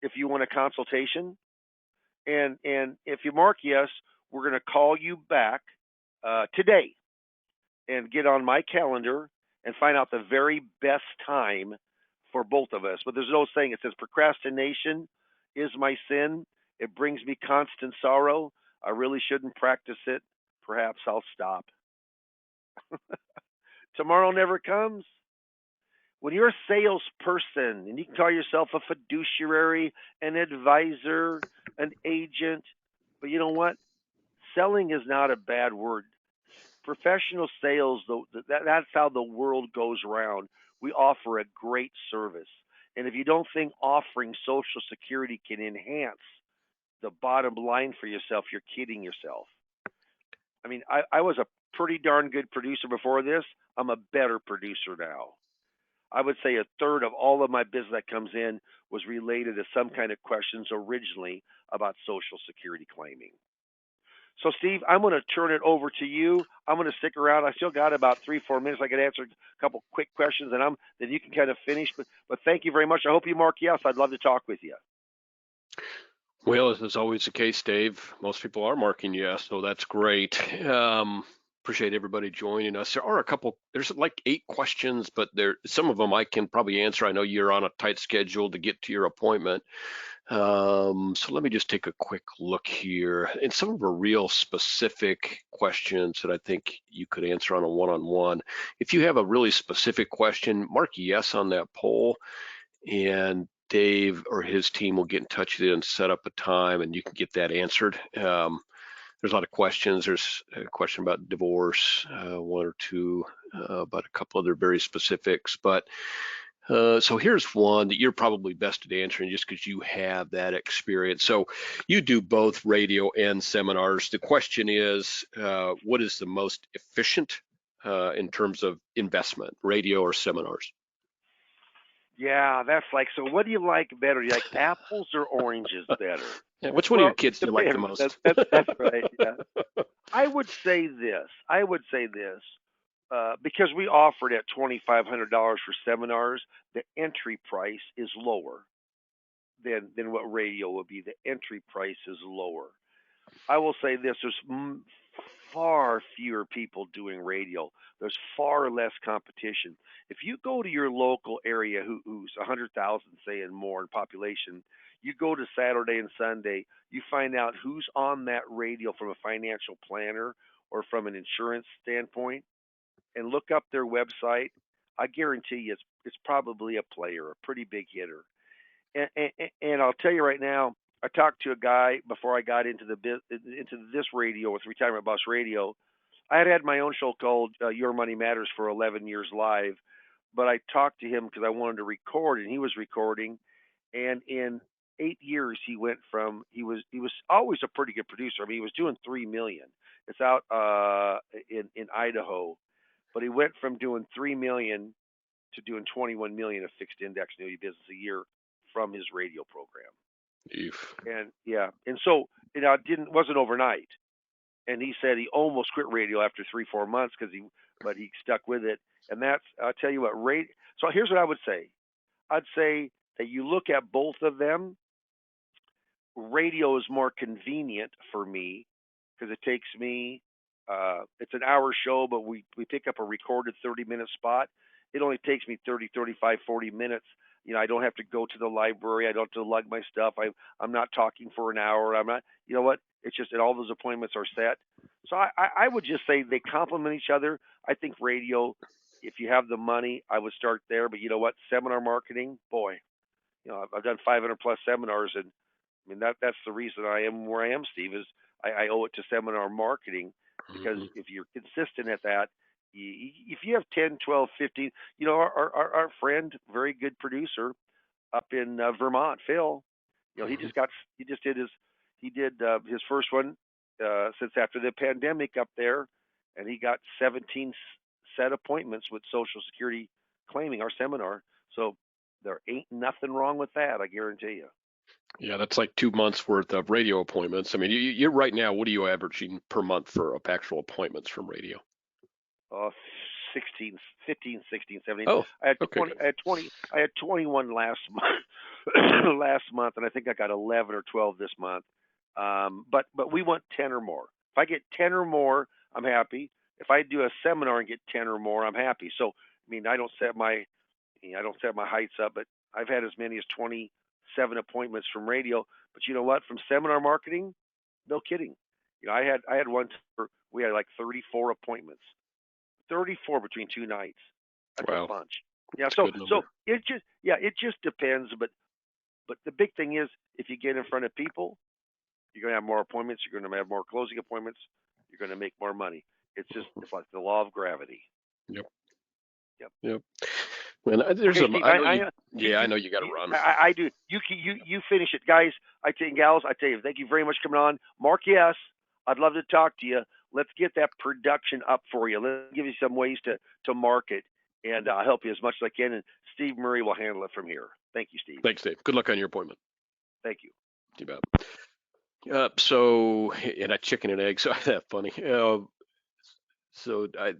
if you want a consultation. And if you mark yes, we're going to call you back today and get on my calendar and find out the very best time for both of us. But there's no saying. It says procrastination is my sin. It brings me constant sorrow. I really shouldn't practice it. Perhaps I'll stop. Tomorrow never comes. When you're a salesperson and you can call yourself a fiduciary, an advisor, an agent, but you know what? Selling is not a bad word. Professional sales, that's how the world goes around. We offer a great service. And if you don't think offering Social Security can enhance the bottom line for yourself, you're kidding yourself. I mean, I was a pretty darn good producer before this. I'm a better producer now. I would say 1/3 of all of my business that comes in was related to some kind of questions originally about Social Security claiming. So, Steve, I'm going to turn it over to you. I'm going to stick around. I still got about 3-4 minutes. I could answer a couple quick questions, and then you can kind of finish. But thank you very much. I hope you mark yes. I'd love to talk with you. Well, as is always the case, Dave, most people are marking yes, so that's great. Appreciate everybody joining us. There's like 8 questions, but some of them I can probably answer. I know you're on a tight schedule to get to your appointment. So let me just take a quick look here. And some of the real specific questions that I think you could answer on a one-on-one. If you have a really specific question, mark yes on that poll, and Dave or his team will get in touch with you and set up a time, and you can get that answered. There's a lot of questions. There's a question about divorce, one or two, about a couple other very specifics. But so here's one that you're probably best at answering just because you have that experience. So you do both radio and seminars. The question is, what is the most efficient in terms of investment, radio or seminars? Yeah, that's like, so what do you like better? Do you like apples or oranges better? Yeah, which one of Well, your kids do you like the depends. most? That's right. Yeah. I would say this. Because we offered at $2,500 for seminars, the entry price is lower than what radio would be. The entry price is lower. I will say this: there's far fewer people doing radio. There's far less competition. If you go to your local area who's 100,000, say, and more in population, you go to Saturday and Sunday, you find out who's on that radio from a financial planner or from an insurance standpoint, and look up their website. I guarantee you it's probably a player, a pretty big hitter. And I'll tell you right now, I talked to a guy before I got into this radio with Retirement Boss Radio. I had my own show called Your Money Matters for 11 years live, but I talked to him because I wanted to record, and he was recording. And in 8 years, he was always a pretty good producer. I mean, he was doing 3 million. It's out in Idaho, but he went from doing 3 million to doing 21 million of fixed index annuity business a year from his radio program. Eef. And yeah, and so it wasn't overnight. And he said he almost quit radio after 3-4 months but he stuck with it. And that's, I'll tell you what, So here's what I would say. I'd say that you look at both of them. Radio is more convenient for me because it takes me. It's an hour show, but we pick up a recorded 30-minute spot. It only takes me 30, 35, 40 minutes. I don't have to go to the library. I don't have to lug my stuff. I'm not talking for an hour. I'm not. You know what? It's just that all those appointments are set. So I would just say they complement each other. I think radio, if you have the money, I would start there. But you know what? Seminar marketing, boy, I've done 500 plus seminars, and I mean that's the reason I am where I am, Steve. Is I owe it to seminar marketing, because if you're consistent at that, if you have 10, 12, 15, our friend, very good producer up in Vermont, Phil, he did his first one since after the pandemic up there, and he got 17 set appointments with Social Security claiming our seminar. So there ain't nothing wrong with that, I guarantee you. Yeah, that's like 2 months worth of radio appointments. I mean, you're right now, what are you averaging per month for actual appointments from radio? 16, 15, 16, 17. Oh, I had okay, 20. good. I had 21 last month. last month, and I think I got 11 or 12 this month. But we want 10 or more. If I get 10 or more, I'm happy. If I do a seminar and get 10 or more, I'm happy. So I mean, I don't set my heights up, but I've had as many as 27 appointments from radio. But you know what? From seminar marketing, no kidding. I had one we had like 34 appointments. 34 between 2 nights. That's Wow. a bunch. Yeah, so it just depends. But the big thing is, if you get in front of people, you're going to have more appointments. You're going to have more closing appointments. You're going to make more money. It's like the law of gravity. Yep. Yep. Well, there's Okay, Steve, I know you got to run. I do. You finish it, guys. I tell you, gals. I tell you, thank you very much for coming on, Mark. Yes, I'd love to talk to you. Let's get that production up for you. Let's give you some ways to market, and I'll help you as much as I can. And Steve Murray will handle it from here. Thank you, Steve. Thanks, Dave. Good luck on your appointment. Thank you. You bet. So, and a chicken and egg. So that's funny. So I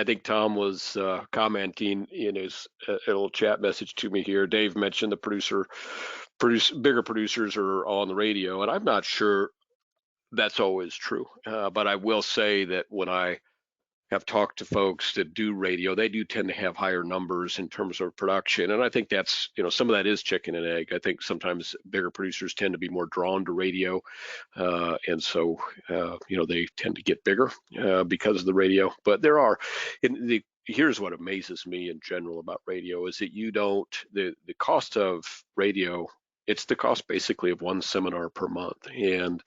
think Tom was commenting in his little chat message to me here. Dave mentioned the bigger producers are on the radio, and I'm not sure that's always true. But I will say that when I have talked to folks that do radio, they do tend to have higher numbers in terms of production. And I think that's, some of that is chicken and egg. I think sometimes bigger producers tend to be more drawn to radio. And so, they tend to get bigger because of the radio. But here's what amazes me in general about radio is that the cost of radio, it's the cost basically of one seminar per month. And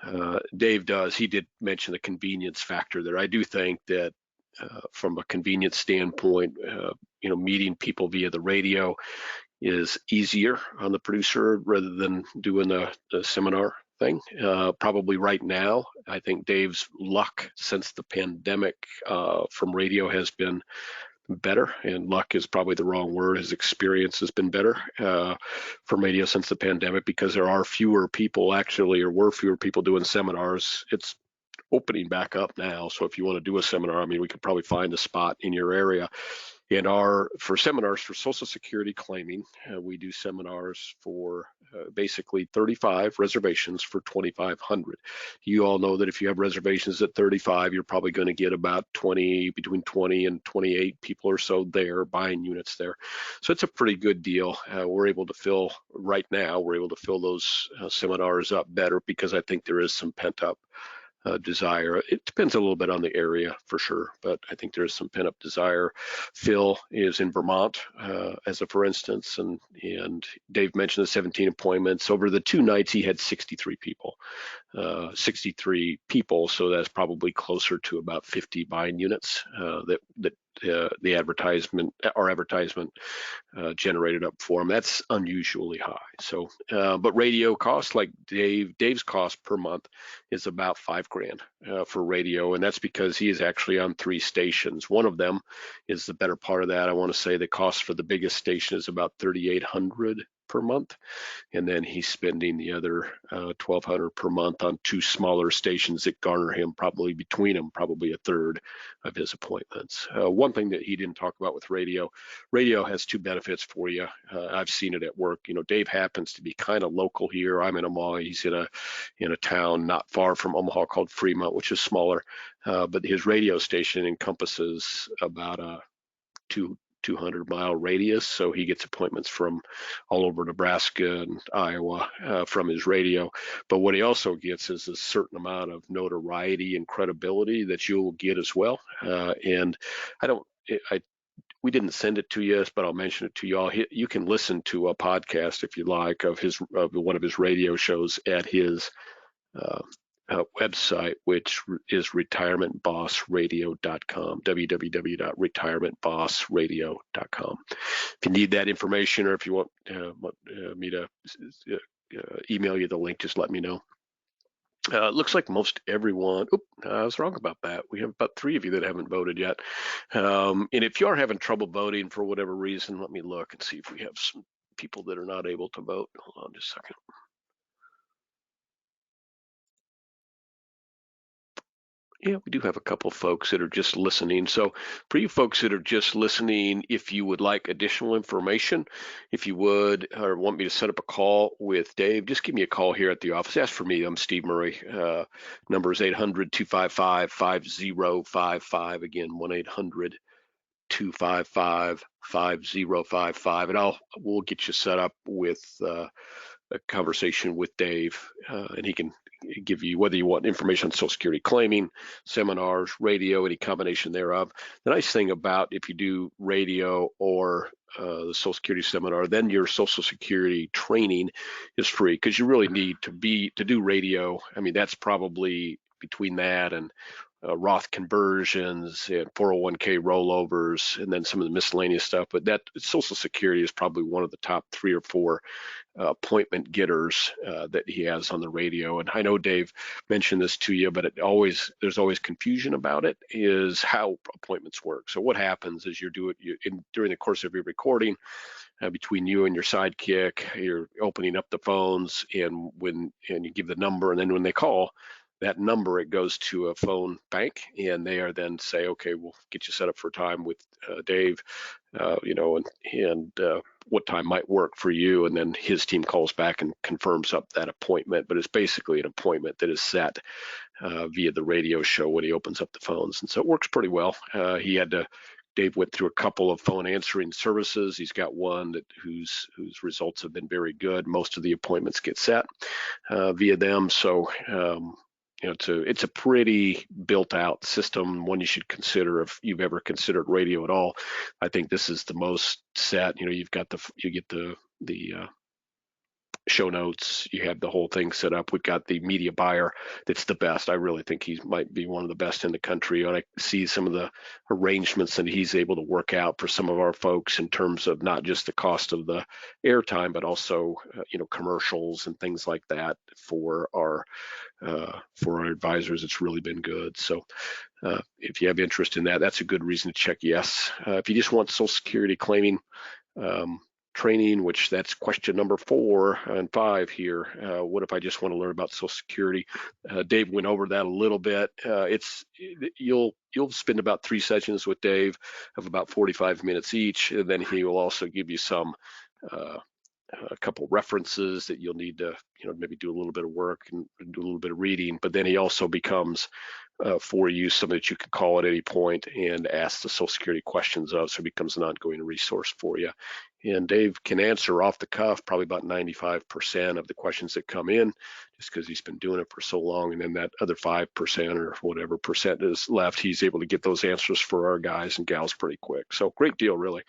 he did mention the convenience factor there. I do think that from a convenience standpoint, meeting people via the radio is easier on the producer rather than doing the seminar thing. Probably right now, I think Dave's luck since the pandemic from radio has been better, and luck is probably the wrong word. His experience has been better from radio since the pandemic because there are fewer people were fewer people doing seminars. It's opening back up now. So if you want to do a seminar, we could probably find a spot in your area. And for seminars for Social Security claiming, we do seminars for basically 35 reservations for 2,500. You all know that if you have reservations at 35, you're probably going to get about between 20 and 28 people or so there buying units there. So it's a pretty good deal. We're able to fill those seminars up better because I think there is some pent up desire. It depends a little bit on the area for sure, but I think there's some pent-up desire. Phil is in Vermont, as a for instance, and Dave mentioned the 17 appointments. Over the 2 nights, he had 63 people. So that's probably closer to about 50 buying units that our advertisement generated up for him. That's unusually high. So, but radio costs, like Dave's cost per month is about $5,000 for radio, and that's because he is actually on 3 stations. One of them is the better part of that. I want to say the cost for the biggest station is about $3,800 per month, and then he's spending the other $1,200 per month on 2 smaller stations that garner him probably a third of his appointments. One thing that he didn't talk about with radio has 2 benefits for you. I've seen it at work. Dave happens to be kind of local here. I'm in Omaha. He's in a town not far from Omaha called Fremont, which is smaller, but his radio station encompasses about a 200-mile radius, so he gets appointments from all over Nebraska and Iowa from his radio. But what he also gets is a certain amount of notoriety and credibility that you'll get as well. And we didn't send it to you, but I'll mention it to you all. You can listen to a podcast if you like of one of his radio shows at his website, which is retirementbossradio.com, www.retirementbossradio.com. If you need that information, or if you want me to email you the link, just let me know. It looks like most everyone, I was wrong about that. We have about 3 of you that haven't voted yet. And if you are having trouble voting for whatever reason, let me look and see if we have some people that are not able to vote. Hold on just a second. Yeah, we do have a couple folks that are just listening. So for you folks that are just listening, if you would like additional information, if you would, or want me to set up a call with Dave, just give me a call here at the office. Ask for me. I'm Steve Murray. Number is 800-255-5055. Again, 1-800-255-5055. And we'll get you set up with a conversation with Dave, and he can give you, whether you want information on Social Security claiming, seminars, radio, any combination thereof. The nice thing about if you do radio or the Social Security seminar, then your Social Security training is free, because you really need to do radio. That's probably between that and Roth conversions and 401k rollovers, and then some of the miscellaneous stuff. But that Social Security is probably one of the top 3 or 4 appointment getters that he has on the radio. And I know Dave mentioned this to you, but there's always confusion about it, is how appointments work. So what happens is during the course of your recording, between you and your sidekick, you're opening up the phones, and you give the number, and then when they call that number, it goes to a phone bank, and they are then say, okay, we'll get you set up for time with Dave, and what time might work for you, and then his team calls back and confirms up that appointment. But it's basically an appointment that is set via the radio show when he opens up the phones, and so it works pretty well. Dave went through a couple of phone answering services. He's got one whose results have been very good. Most of the appointments get set via them. So it's a pretty built out system, one you should consider if you've ever considered radio at all. I think this is the most set. You get the show notes, you have the whole thing set up. We've got the media buyer that's the best. I really think he might be one of the best in the country. And I see some of the arrangements that he's able to work out for some of our folks in terms of not just the cost of the airtime, but also commercials and things like that for our advisors. It's really been good. So if you have interest in that, that's a good reason to check yes. If you just want Social Security claiming training, which that's question number 4 and 5 here. What if I just want to learn about Social Security? Dave went over that a little bit. You'll spend about 3 sessions with Dave of about 45 minutes each, and then he will also give you some a couple references that you'll need to maybe do a little bit of work and do a little bit of reading. But then he also becomes for you somebody that you can call at any point and ask the Social Security questions of, so it becomes an ongoing resource for you. And Dave can answer off the cuff probably about 95% of the questions that come in, just because he's been doing it for so long. And then that other 5% or whatever percent is left, he's able to get those answers for our guys and gals pretty quick. So great deal, really.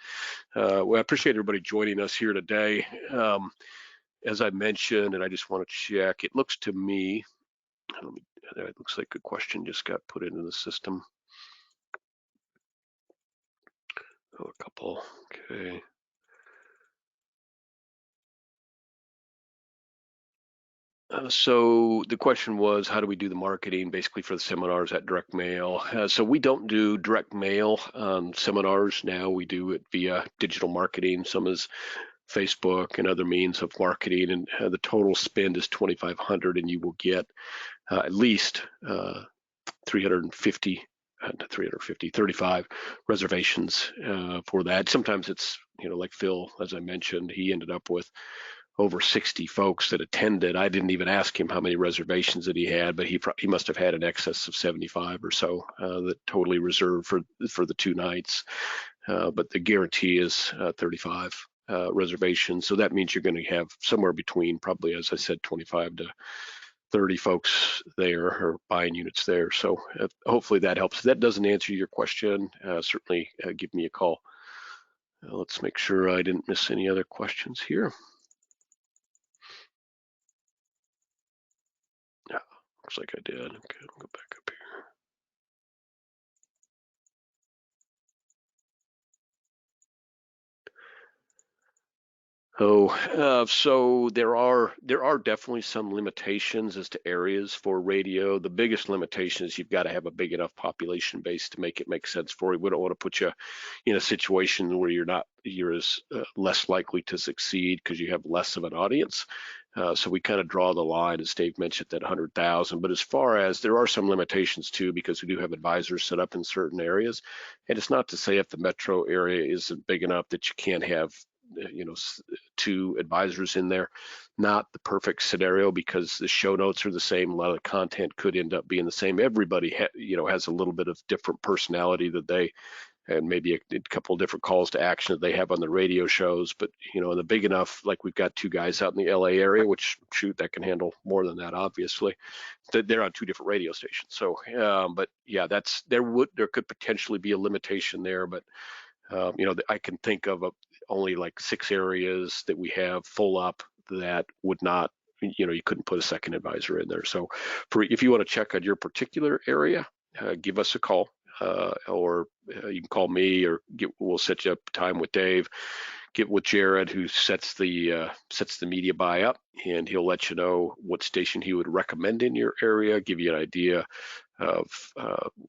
Well, I appreciate everybody joining us here today. As I mentioned, and I just want to check, it looks to me, it looks like a question just got put into the system. Oh, a couple, okay. So the question was, how do we do the marketing basically for the seminars at direct mail? So we don't do direct mail seminars now. We do it via digital marketing. Some is Facebook and other means of marketing, and the total spend is $2,500, and you will get at least 35 reservations for that. Sometimes it's, like Phil, as I mentioned, he ended up with over 60 folks that attended. I didn't even ask him how many reservations that he had, but he must have had an excess of 75 or so that totally reserved for the 2 nights. But the guarantee is 35 reservations. So that means you're going to have somewhere between, probably, as I said, 25 to 30 folks there, or buying units there. So hopefully that helps. If that doesn't answer your question, certainly give me a call. Let's make sure I didn't miss any other questions here. Yeah, looks like I did. Okay, I'll go back up here. So there are definitely some limitations as to areas for radio. The biggest limitation is you've got to have a big enough population base to make it make sense for you. We don't want to put you in a situation where you're as less likely to succeed because you have less of an audience. So we kind of draw the line, as Dave mentioned, at 100,000. But as far as, there are some limitations too, because we do have advisors set up in certain areas. And it's not to say if the metro area isn't big enough that you can't have 2 advisors in there. Not the perfect scenario, because the show notes are the same. A lot of the content could end up being the same. Everybody has a little bit of different personality and maybe a couple of different calls to action that they have on the radio shows. But in the big enough, like we've got 2 guys out in the LA area, which that can handle more than that, obviously. They're on 2 different radio stations. So but yeah, there could potentially be a limitation there. But I can think of only like 6 areas that we have full up that would not, you couldn't put a second advisor in there. So if you want to check on your particular area, give us a call, or you can call me, or we'll set you up time with Dave. Get with Jared, who sets the media buy up, and he'll let you know what station he would recommend in your area, give you an idea of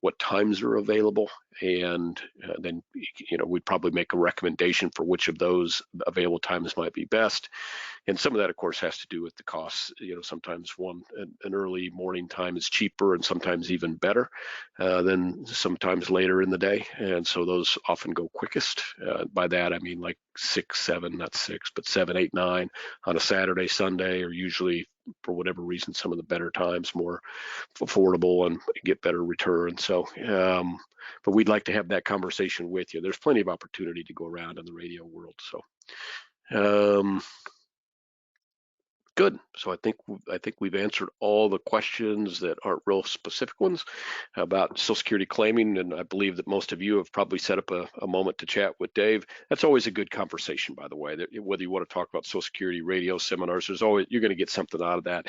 what times are available, and then we'd probably make a recommendation for which of those available times might be best. And some of that, of course, has to do with the costs. Sometimes an early morning time is cheaper and sometimes even better than sometimes later in the day. And so those often go quickest. By that, I mean like 6, 7, not 6, but 7, 8, 9 on a Saturday, Sunday, or usually for whatever reason, some of the better times more affordable and get better return. So, but we'd like to have that conversation with you. There's plenty of opportunity to go around in the radio world. So, good. So I think we've answered all the questions that aren't real specific ones about Social Security claiming, and I believe that most of you have probably set up a moment to chat with Dave. That's always a good conversation, by the way. That whether you want to talk about Social Security radio seminars, you're going to get something out of that.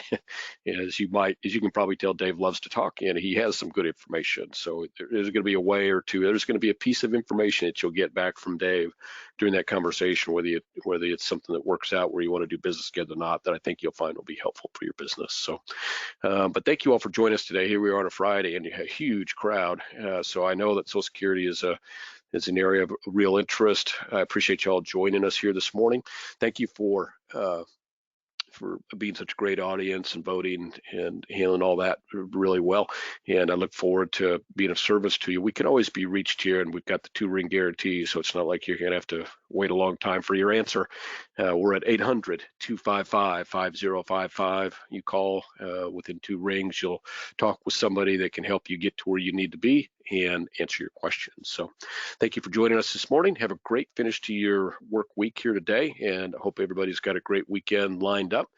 As you can probably tell, Dave loves to talk, and he has some good information. So there's going to be a way or two. There's going to be a piece of information that you'll get back from Dave during that conversation, whether it's something that works out where you want to do business together or not, that I think you'll find will be helpful for your business. So, but thank you all for joining us today. Here we are on a Friday, and a huge crowd. So I know that Social Security is an area of real interest. I appreciate you all joining us here this morning. Thank you for being such a great audience and voting and handling all that really well. And I look forward to being of service to you. We can always be reached here, and we've got the 2-ring guarantee, so it's not like you're going to have to wait a long time for your answer. We're at 800-255-5055. You call within 2 rings. You'll talk with somebody that can help you get to where you need to be and answer your questions. So thank you for joining us this morning. Have a great finish to your work week here today, and I hope everybody's got a great weekend lined up.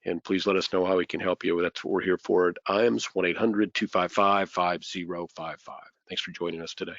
And please let us know how we can help you. That's what we're here for at IAMS, 1-800-255-5055. Thanks for joining us today.